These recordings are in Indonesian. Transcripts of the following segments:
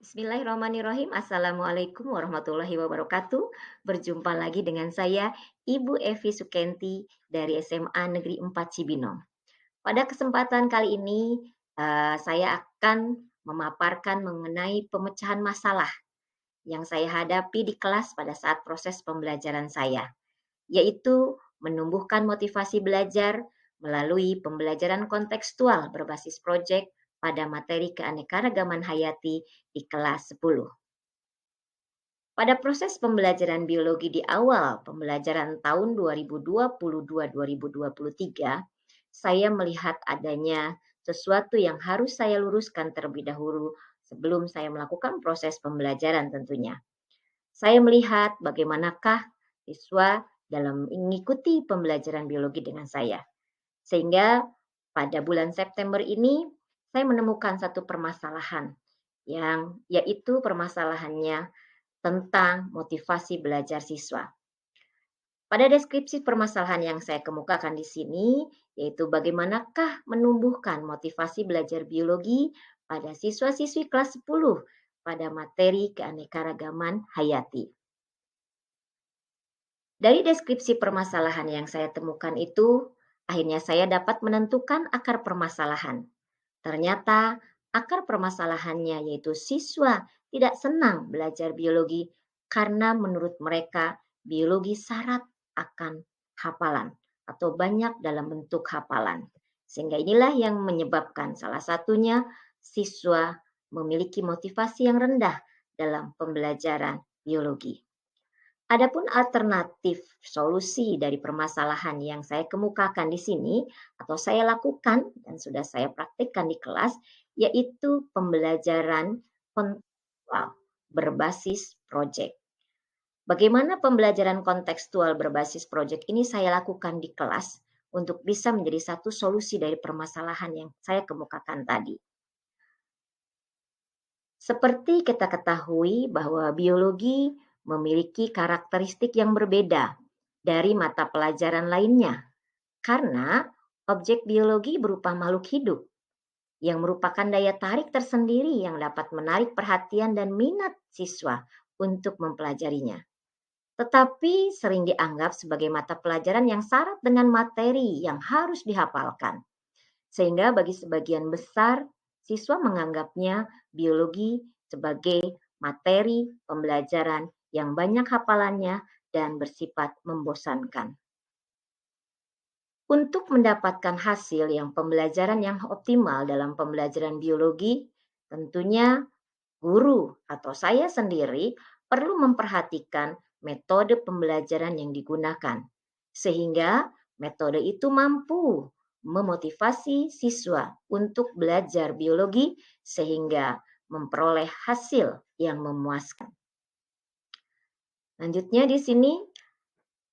Bismillahirrahmanirrahim. Assalamualaikum warahmatullahi wabarakatuh. Berjumpa lagi dengan saya, Ibu Evi Sukenti dari SMA Negeri 4 Cibinong. Pada kesempatan kali ini, saya akan memaparkan mengenai pemecahan masalah yang saya hadapi di kelas pada saat proses pembelajaran saya, yaitu menumbuhkan motivasi belajar melalui pembelajaran kontekstual berbasis proyek pada materi keanekaragaman hayati di kelas 10. Pada proses pembelajaran biologi di awal pembelajaran tahun 2022-2023, saya melihat adanya sesuatu yang harus saya luruskan terlebih dahulu sebelum saya melakukan proses pembelajaran tentunya. Saya melihat bagaimanakah siswa dalam mengikuti pembelajaran biologi dengan saya. Sehingga pada bulan September ini saya menemukan satu permasalahan yang yaitu permasalahannya tentang motivasi belajar siswa. Pada deskripsi permasalahan yang saya kemukakan di sini, yaitu bagaimanakah menumbuhkan motivasi belajar biologi pada siswa-siswi kelas 10 pada materi keanekaragaman hayati. Dari deskripsi permasalahan yang saya temukan itu, akhirnya saya dapat menentukan akar permasalahan. Ternyata akar permasalahannya yaitu siswa tidak senang belajar biologi karena menurut mereka biologi syarat akan hafalan atau banyak dalam bentuk hafalan. Sehingga inilah yang menyebabkan salah satunya siswa memiliki motivasi yang rendah dalam pembelajaran biologi. Adapun alternatif solusi dari permasalahan yang saya kemukakan di sini atau saya lakukan dan sudah saya praktikkan di kelas, yaitu pembelajaran kontekstual berbasis proyek. Bagaimana pembelajaran kontekstual berbasis proyek ini saya lakukan di kelas untuk bisa menjadi satu solusi dari permasalahan yang saya kemukakan tadi. Seperti kita ketahui bahwa biologi memiliki karakteristik yang berbeda dari mata pelajaran lainnya, karena objek biologi berupa makhluk hidup yang merupakan daya tarik tersendiri yang dapat menarik perhatian dan minat siswa untuk mempelajarinya. Tetapi sering dianggap sebagai mata pelajaran yang syarat dengan materi yang harus dihafalkan. Sehingga bagi sebagian besar siswa menganggapnya biologi sebagai materi pembelajaran yang banyak hafalannya dan bersifat membosankan. Untuk mendapatkan hasil yang pembelajaran yang optimal dalam pembelajaran biologi, tentunya guru atau saya sendiri perlu memperhatikan metode pembelajaran yang digunakan, sehingga metode itu mampu memotivasi siswa untuk belajar biologi sehingga memperoleh hasil yang memuaskan. Lanjutnya di sini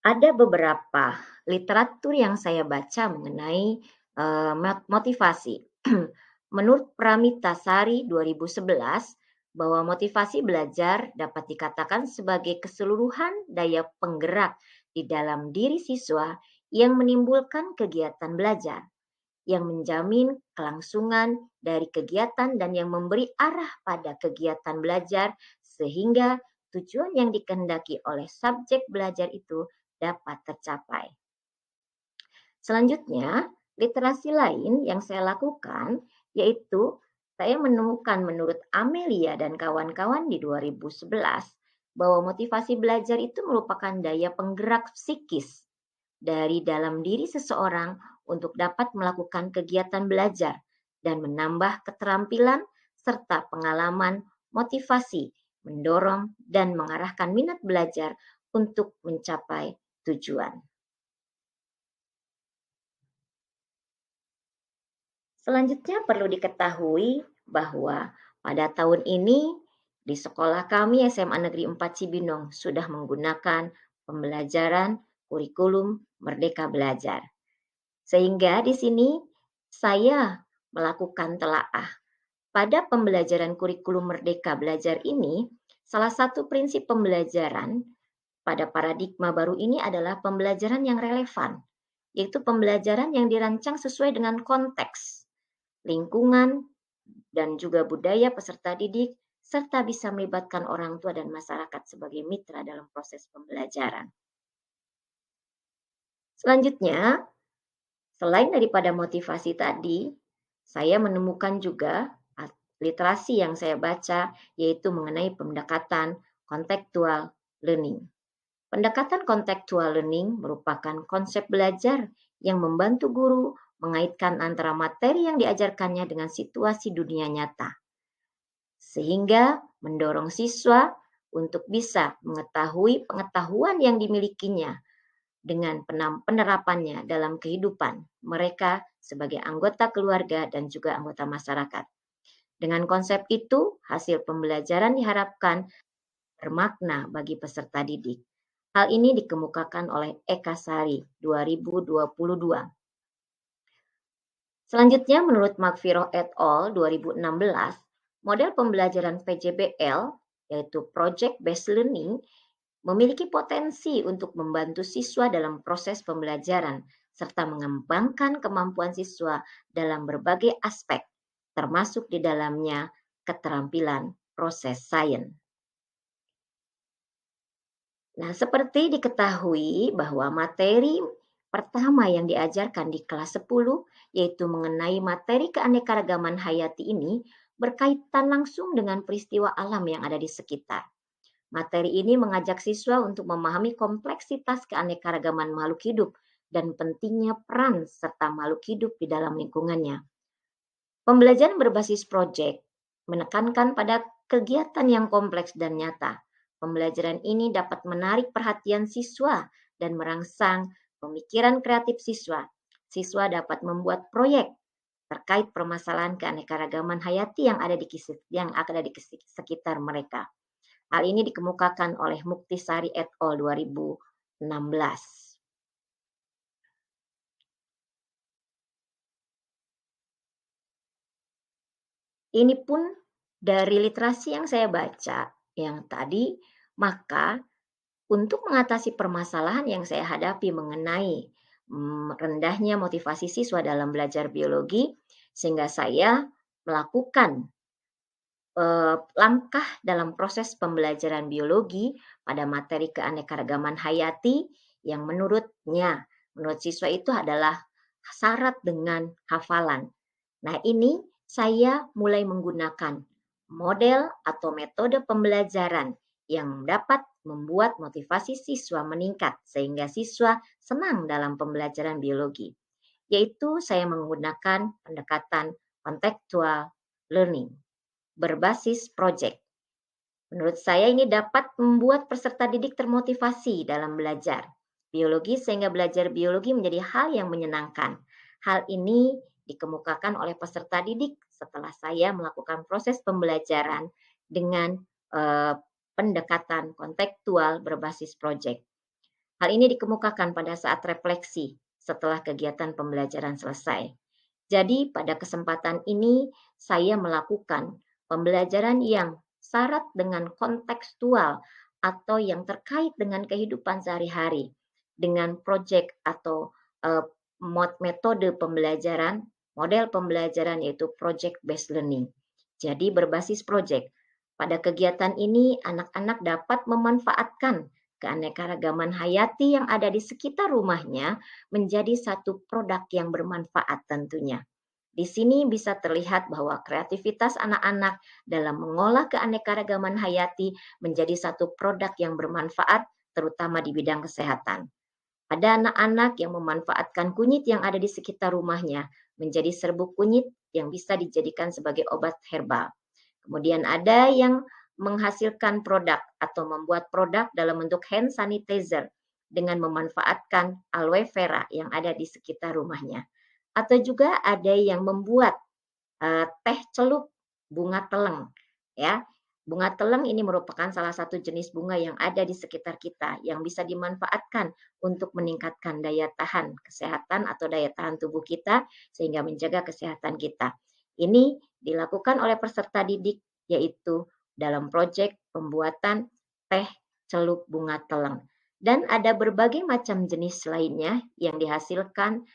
ada beberapa literatur yang saya baca mengenai motivasi. Menurut Pramita Sari 2011, bahwa motivasi belajar dapat dikatakan sebagai keseluruhan daya penggerak di dalam diri siswa yang menimbulkan kegiatan belajar, yang menjamin kelangsungan dari kegiatan dan yang memberi arah pada kegiatan belajar sehingga tujuan yang dikehendaki oleh subjek belajar itu dapat tercapai. Selanjutnya, literasi lain yang saya lakukan yaitu saya menemukan menurut Amelia dan kawan-kawan di 2011 bahwa motivasi belajar itu merupakan daya penggerak psikis dari dalam diri seseorang untuk dapat melakukan kegiatan belajar dan menambah keterampilan serta pengalaman motivasi, mendorong dan mengarahkan minat belajar untuk mencapai tujuan. Selanjutnya perlu diketahui bahwa pada tahun ini di sekolah kami SMA Negeri 4 Cibinong sudah menggunakan pembelajaran kurikulum Merdeka Belajar. Sehingga di sini saya melakukan telaah. Pada pembelajaran kurikulum Merdeka Belajar ini, salah satu prinsip pembelajaran pada paradigma baru ini adalah pembelajaran yang relevan, yaitu pembelajaran yang dirancang sesuai dengan konteks, lingkungan, dan juga budaya peserta didik, serta bisa melibatkan orang tua dan masyarakat sebagai mitra dalam proses pembelajaran. Selanjutnya, selain daripada motivasi tadi, saya menemukan juga literasi yang saya baca, yaitu mengenai pendekatan contextual learning. Pendekatan contextual learning merupakan konsep belajar yang membantu guru mengaitkan antara materi yang diajarkannya dengan situasi dunia nyata, sehingga mendorong siswa untuk bisa mengetahui pengetahuan yang dimilikinya dengan penerapannya dalam kehidupan mereka sebagai anggota keluarga dan juga anggota masyarakat. Dengan konsep itu, hasil pembelajaran diharapkan bermakna bagi peserta didik. Hal ini dikemukakan oleh Eka Sari 2022. Selanjutnya, menurut Magfiroh et al. 2016, model pembelajaran PJBL, yaitu Project Based Learning, memiliki potensi untuk membantu siswa dalam proses pembelajaran serta mengembangkan kemampuan siswa dalam berbagai aspek, termasuk di dalamnya keterampilan proses sains. Nah, seperti diketahui bahwa materi pertama yang diajarkan di kelas 10, yaitu mengenai materi keanekaragaman hayati ini, berkaitan langsung dengan peristiwa alam yang ada di sekitar. Materi ini mengajak siswa untuk memahami kompleksitas keanekaragaman makhluk hidup dan pentingnya peran serta makhluk hidup di dalam lingkungannya. Pembelajaran berbasis proyek menekankan pada kegiatan yang kompleks dan nyata. Pembelajaran ini dapat menarik perhatian siswa dan merangsang pemikiran kreatif siswa. Siswa dapat membuat proyek terkait permasalahan keanekaragaman hayati yang ada di sekitar mereka. Hal ini dikemukakan oleh Muktisari et al. 2016. Ini pun dari literasi yang saya baca yang tadi, maka untuk mengatasi permasalahan yang saya hadapi mengenai rendahnya motivasi siswa dalam belajar biologi, sehingga saya melakukan langkah dalam proses pembelajaran biologi pada materi keanekaragaman hayati yang menurut siswa itu adalah syarat dengan hafalan. Nah, ini saya mulai menggunakan model atau metode pembelajaran yang dapat membuat motivasi siswa meningkat sehingga siswa senang dalam pembelajaran biologi. Yaitu saya menggunakan pendekatan contextual learning berbasis project. Menurut saya ini dapat membuat peserta didik termotivasi dalam belajar biologi sehingga belajar biologi menjadi hal yang menyenangkan. Hal ini dikemukakan oleh peserta didik setelah saya melakukan proses pembelajaran dengan pendekatan kontekstual berbasis proyek. Hal ini dikemukakan pada saat refleksi setelah kegiatan pembelajaran selesai. Jadi pada kesempatan ini saya melakukan pembelajaran yang syarat dengan kontekstual atau yang terkait dengan kehidupan sehari-hari dengan proyek atau metode pembelajaran, model pembelajaran yaitu project based learning. Jadi berbasis proyek. Pada kegiatan ini anak-anak dapat memanfaatkan keanekaragaman hayati yang ada di sekitar rumahnya menjadi satu produk yang bermanfaat tentunya. Di sini bisa terlihat bahwa kreativitas anak-anak dalam mengolah keanekaragaman hayati menjadi satu produk yang bermanfaat terutama di bidang kesehatan. Ada anak-anak yang memanfaatkan kunyit yang ada di sekitar rumahnya menjadi serbuk kunyit yang bisa dijadikan sebagai obat herbal. Kemudian ada yang menghasilkan produk atau membuat produk dalam bentuk hand sanitizer dengan memanfaatkan aloe vera yang ada di sekitar rumahnya. Atau juga ada yang membuat teh celup bunga teleng, ya. Bunga teleng ini merupakan salah satu jenis bunga yang ada di sekitar kita yang bisa dimanfaatkan untuk meningkatkan daya tahan kesehatan atau daya tahan tubuh kita sehingga menjaga kesehatan kita. Ini dilakukan oleh peserta didik yaitu dalam proyek pembuatan teh celup bunga teleng. Dan ada berbagai macam jenis lainnya yang dihasilkan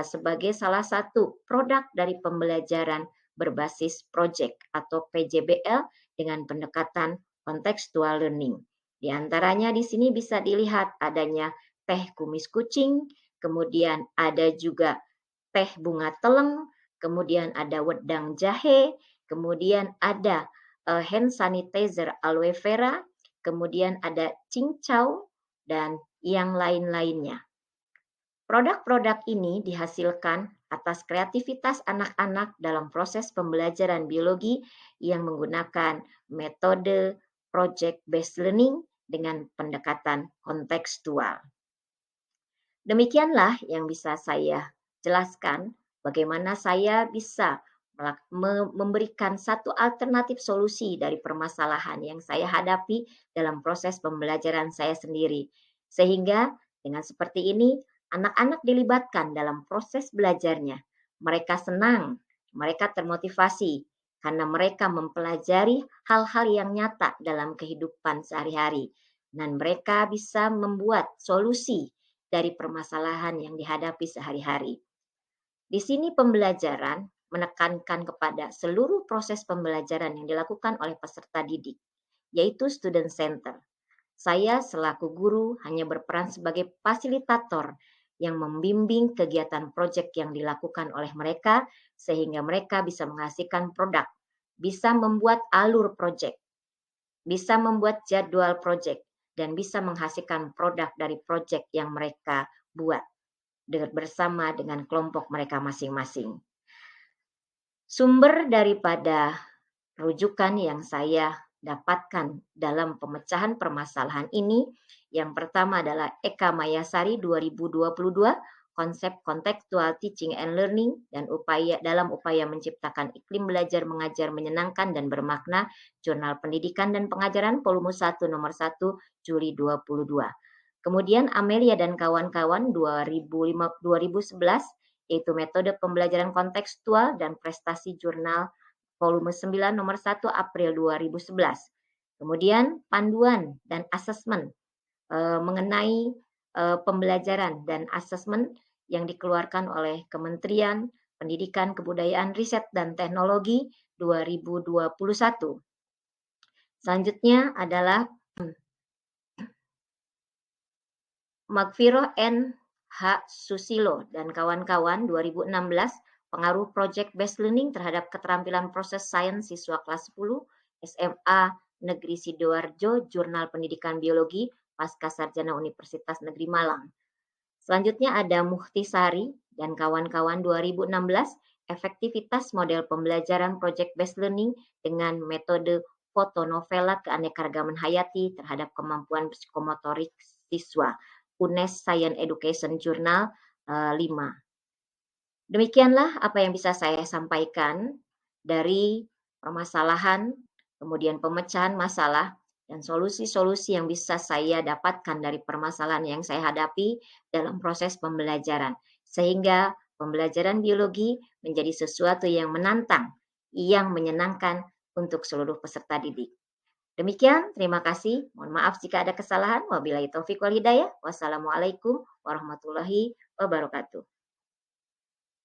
sebagai salah satu produk dari pembelajaran berbasis project atau PJBL dengan pendekatan contextual learning. Di antaranya di sini bisa dilihat adanya teh kumis kucing, kemudian ada juga teh bunga teleng, kemudian ada wedang jahe, kemudian ada hand sanitizer aloe vera, kemudian ada cincau, dan yang lain-lainnya. Produk-produk ini dihasilkan atas kreativitas anak-anak dalam proses pembelajaran biologi yang menggunakan metode project-based learning dengan pendekatan kontekstual. Demikianlah yang bisa saya jelaskan bagaimana saya bisa memberikan satu alternatif solusi dari permasalahan yang saya hadapi dalam proses pembelajaran saya sendiri. Sehingga dengan seperti ini, anak-anak dilibatkan dalam proses belajarnya. Mereka senang, mereka termotivasi karena mereka mempelajari hal-hal yang nyata dalam kehidupan sehari-hari. Dan mereka bisa membuat solusi dari permasalahan yang dihadapi sehari-hari. Di sini pembelajaran menekankan kepada seluruh proses pembelajaran yang dilakukan oleh peserta didik, yaitu student center. Saya selaku guru hanya berperan sebagai fasilitator yang membimbing kegiatan proyek yang dilakukan oleh mereka sehingga mereka bisa menghasilkan produk, bisa membuat alur proyek, bisa membuat jadwal proyek, dan bisa menghasilkan produk dari proyek yang mereka buat bersama dengan kelompok mereka masing-masing. Sumber daripada rujukan yang saya dapatkan dalam pemecahan permasalahan ini, yang pertama adalah Eka Mayasari 2022, konsep contextual teaching and learning dan dalam upaya menciptakan iklim belajar mengajar menyenangkan dan bermakna, Jurnal Pendidikan dan Pengajaran volume 1 nomor 1 Juli 22. Kemudian Amelia dan kawan-kawan 2011, yaitu metode pembelajaran kontekstual dan prestasi jurnal volume 9 nomor 1 April 2011. Kemudian panduan dan asesmen mengenai pembelajaran dan asesmen yang dikeluarkan oleh Kementerian Pendidikan, Kebudayaan, Riset, dan Teknologi 2021. Selanjutnya adalah Magfiro N. H. Susilo dan kawan-kawan 2016, pengaruh project based learning terhadap keterampilan proses sains siswa kelas 10 SMA Negeri Sidoarjo, Jurnal Pendidikan Biologi, Pasca Sarjana Universitas Negeri Malang. Selanjutnya ada Muhtisari dan kawan-kawan 2016, efektivitas model pembelajaran project based learning dengan metode fotonovela keanekaragaman hayati terhadap kemampuan psikomotorik siswa. UNES Science Education Journal 5. Demikianlah apa yang bisa saya sampaikan dari permasalahan, kemudian pemecahan masalah, dan solusi-solusi yang bisa saya dapatkan dari permasalahan yang saya hadapi dalam proses pembelajaran. Sehingga pembelajaran biologi menjadi sesuatu yang menantang, yang menyenangkan untuk seluruh peserta didik. Demikian, terima kasih. Mohon maaf jika ada kesalahan. Wabillahi taufiq wal hidayah. Wassalamualaikum warahmatullahi wabarakatuh.